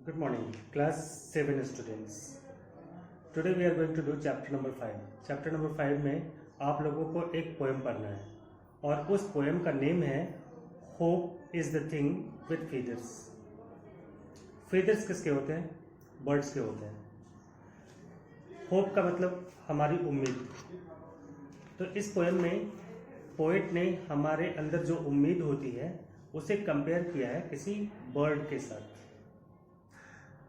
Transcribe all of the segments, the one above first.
Good morning, class 7 students. Today we are going to do chapter number 5. Chapter number 5 में आप लोगों को एक पोएम पढ़ना है और उस पोएम का नेम है hope is the thing with feathers. Feathers किसके होते हैं? बर्ड्स के होते हैं. होप का मतलब हमारी उम्मीद. तो इस पोएम में पोएट ने हमारे अंदर जो उम्मीद होती है उसे कंपेयर किया है किसी बर्ड के साथ.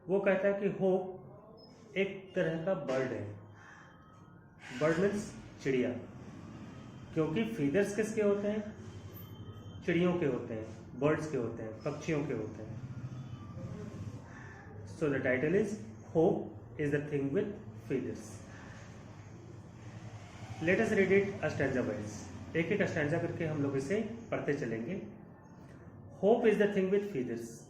वो कहता है कि होप एक तरह का बर्ड है. बर्ड मीन्स चिड़िया. क्योंकि फीदर्स किसके होते हैं? चिड़ियों के होते हैं, बर्ड्स के होते हैं, पक्षियों के होते हैं. So the title is hope is the thing with feathers. Let us read it stanza wise. एक एक स्टैंजा करके हम लोग इसे पढ़ते चलेंगे. Hope is the thing with feathers.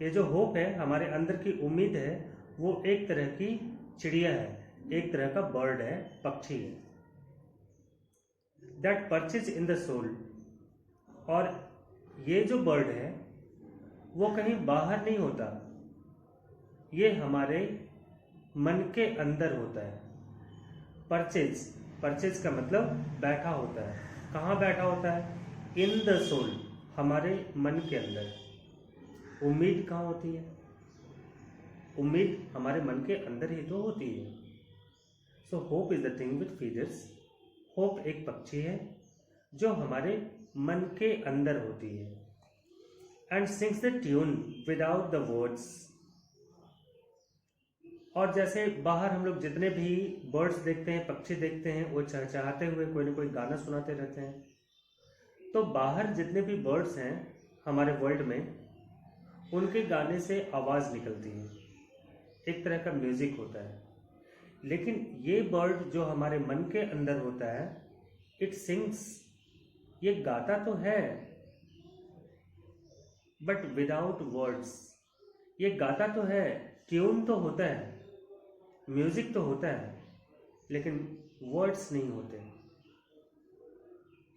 ये जो होप है, हमारे अंदर की उम्मीद है, वो एक तरह की चिड़िया है, एक तरह का बर्ड है, पक्षी है. That perches in the soul. और ये जो बर्ड है वो कहीं बाहर नहीं होता, ये हमारे मन के अंदर होता है. परचेज, परचेज का मतलब बैठा होता है. कहाँ बैठा होता है? इन द सोल, हमारे मन के अंदर. उम्मीद कहाँ होती है? उम्मीद हमारे मन के अंदर ही तो होती है. So hope is the thing with feathers. Hope एक पक्षी है जो हमारे मन के अंदर होती है. And sings the tune without the words. और जैसे बाहर हम लोग जितने भी बर्ड्स देखते हैं, पक्षी देखते हैं, वो चहचहाते हुए कोई ना कोई गाना सुनाते रहते हैं. तो बाहर जितने भी बर्ड्स हैं हमारे वर्ल्ड में, उनके गाने से आवाज़ निकलती है, एक तरह का म्यूजिक होता है. लेकिन ये बर्ड जो हमारे मन के अंदर होता है, इट सिंग्स, ये गाता तो है बट विदाउट वर्ड्स. ये गाता तो है, ट्यून तो होता है, म्यूजिक तो होता है, लेकिन वर्ड्स नहीं होते.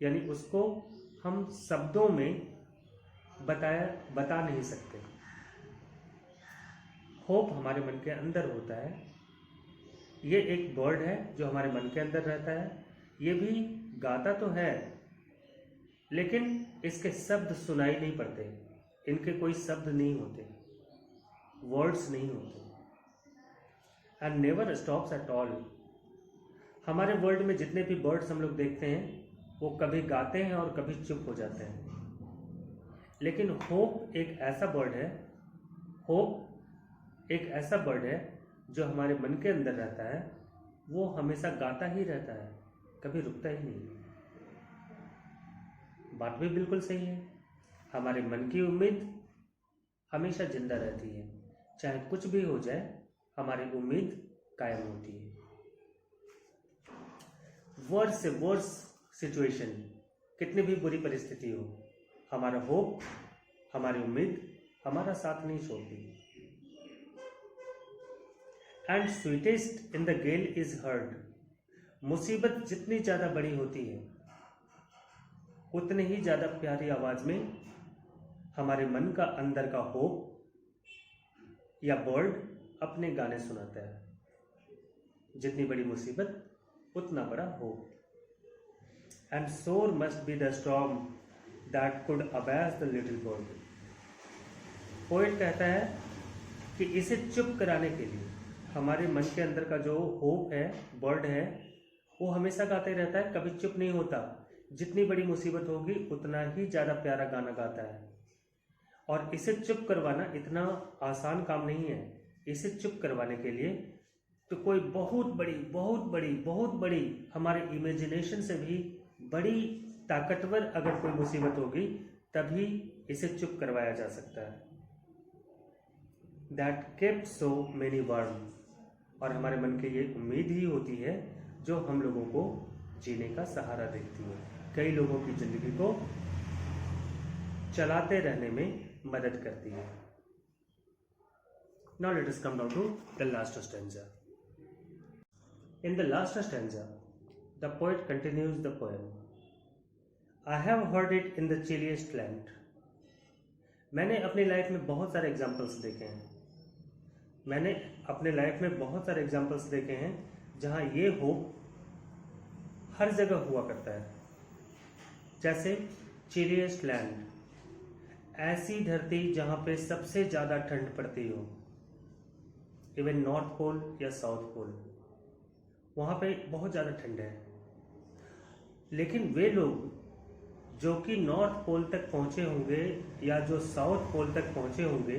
यानी उसको हम शब्दों में बता नहीं सकते. होप हमारे मन के अंदर होता है. ये एक बर्ड है जो हमारे मन के अंदर रहता है. ये भी गाता तो है, लेकिन इसके शब्द सुनाई नहीं पड़ते. इनके कोई शब्द नहीं होते, वर्ड्स नहीं होते. And never stops at all. हमारे वर्ल्ड में जितने भी बर्ड्स हम लोग देखते हैं वो कभी गाते हैं और कभी चुप हो जाते हैं. लेकिन होप एक ऐसा बर्ड है, होप एक ऐसा बर्ड है जो हमारे मन के अंदर रहता है. वो हमेशा गाता ही रहता है, कभी रुकता ही नहीं. बात भी बिल्कुल सही है. हमारे मन की उम्मीद हमेशा जिंदा रहती है. चाहे कुछ भी हो जाए, हमारी उम्मीद कायम होती है. वर्स से वर्स सिचुएशन, कितनी भी बुरी परिस्थिति हो, हमारा होप, हमारी उम्मीद हमारा साथ नहीं छोड़ती. And sweetest in the gale is heard. मुसीबत जितनी ज़्यादा बड़ी होती है, उतने ही ज़्यादा प्यारी आवाज़ में हमारे मन का अंदर का होप या बर्ड अपने गाने सुनाता है. जितनी बड़ी मुसीबत उतना बड़ा होप. एंड सोर must be the storm that could abyss the little bird. Poet कहता है कि इसे चुप कराने के लिए हमारे मन के अंदर का जो होप है, बर्ड है, वो हमेशा गाते रहता है, कभी चुप नहीं होता. जितनी बड़ी मुसीबत होगी उतना ही ज़्यादा प्यारा गाना गाता है. और इसे चुप करवाना इतना आसान काम नहीं है. इसे चुप करवाने के लिए तो कोई बहुत बड़ी बहुत बड़ी बहुत बड़ी, हमारे इमेजिनेशन से भी बड़ी ताकतवर अगर कोई मुसीबत होगी तभी इसे चुप करवाया जा सकता है. That kept so many worm. और हमारे मन की ये उम्मीद ही होती है जो हम लोगों को जीने का सहारा देती है, कई लोगों की जिंदगी को चलाते रहने में मदद करती है. Now let us come down to the last stanza. In the last stanza, the poet continues the poem. I have heard it in the chilliest land. मैंने अपनी लाइफ में बहुत सारे एग्जाम्पल्स देखे हैं. मैंने अपने लाइफ में बहुत सारे एग्जाम्पल्स देखे हैं जहाँ ये होप हर जगह हुआ करता है। जैसे चिलियस्ट लैंड, ऐसी धरती जहाँ पे सबसे ज़्यादा ठंड पड़ती हो, इवन नॉर्थ पोल या साउथ पोल, वहाँ पे बहुत ज़्यादा ठंड है। लेकिन वे लोग जो कि नॉर्थ पोल तक पहुँचे होंगे या जो साउथ पोल तक पहुँचे होंगे,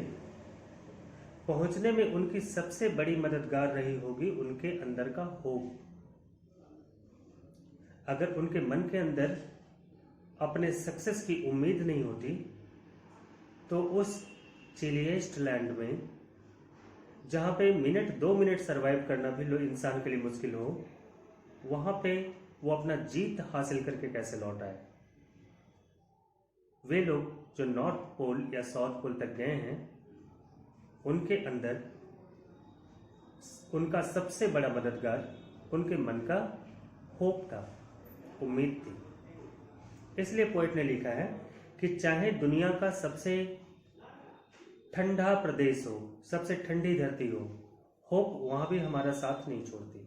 पहुँचने में उनकी सबसे बड़ी मददगार रही होगी उनके अंदर का होप। अगर उनके मन के अंदर अपने सक्सेस की उम्मीद नहीं होती तो उस चिलिएस्ट लैंड में, जहाँ पे मिनट 2 मिनट सरवाइव करना भी इंसान के लिए मुश्किल हो, वहाँ पे वो अपना जीत हासिल करके कैसे लौट आए। वे लोग जो नॉर्थ पोल या साउथ पोल तक गए हैं, उनके अंदर उनका सबसे बड़ा मददगार उनके मन का होप था, उम्मीद थी। इसलिए पोएट ने लिखा है कि चाहे दुनिया का सबसे ठंडा प्रदेश हो, सबसे ठंडी धरती हो, होप वहां भी हमारा साथ नहीं छोड़ती।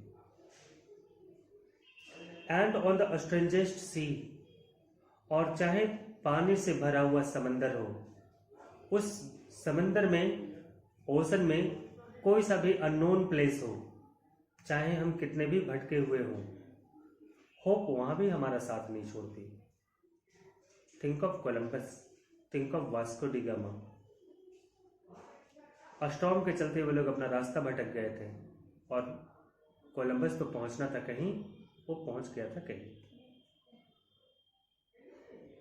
एंड ऑन द स्ट्रेंजेस्ट सी, और चाहे पानी से भरा हुआ समंदर हो, उस समंदर में, ओशन में कोई सा भी अननोन प्लेस हो, चाहे हम कितने भी भटके हुए हों, होप वहां भी हमारा साथ नहीं छोड़ती। Think of Columbus, think of Vasco D gamma. Storm के चलते वे लोग अपना रास्ता भटक गए थे और कोलंबस तो पहुंचना था कहीं, वो पहुंच गया था कहीं,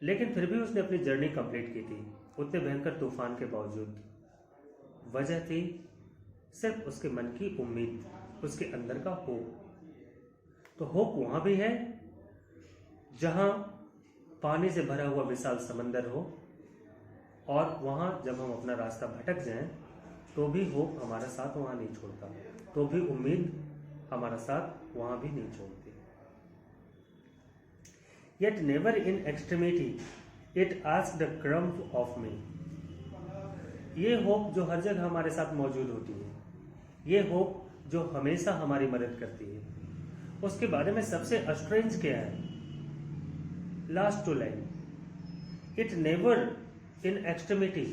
लेकिन फिर भी उसने अपनी जर्नी कंप्लीट की थी उतने भयंकर तूफान के बावजूद। वजह थी सिर्फ उसके मन की उम्मीद, उसके अंदर का होप। तो होप वहां भी है जहां पानी से भरा हुआ विशाल समंदर हो, और वहां जब हम अपना रास्ता भटक जाएं तो भी होप हमारा साथ वहां नहीं छोड़ता, तो भी उम्मीद हमारा साथ वहां भी नहीं छोड़ती। Yet never in extremity it asked a crumb of me। ये होप जो हर जगह हमारे साथ मौजूद होती है, ये होप जो हमेशा हमारी मदद करती है, उसके बारे में सबसे स्ट्रेंज क्या है? Last 2 line, it never in extremity,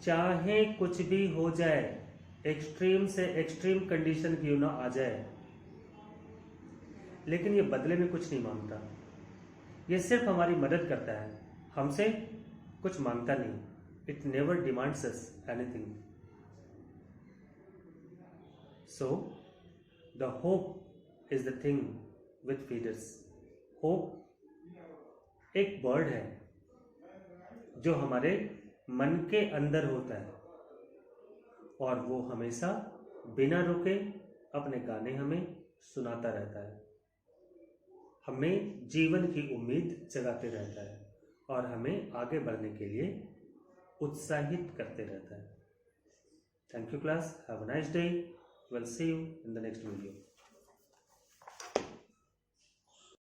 चाहे कुछ भी हो जाए, एक्सट्रीम से एक्सट्रीम कंडीशन क्यों ना आ जाए, लेकिन ये बदले में कुछ नहीं मांगता। ये सिर्फ हमारी मदद करता है, हमसे कुछ मांगता नहीं। It never demands us anything. So the hope is the thing with feeders. Hope एक बर्ड है जो हमारे मन के अंदर होता है, और वो हमेशा बिना रुके अपने गाने हमें सुनाता रहता है, हमें जीवन की उम्मीद जगाते रहता है और हमें आगे बढ़ने के लिए उत्साहित करते रहता है। Thank you class, have a nice day, will see you in the next video.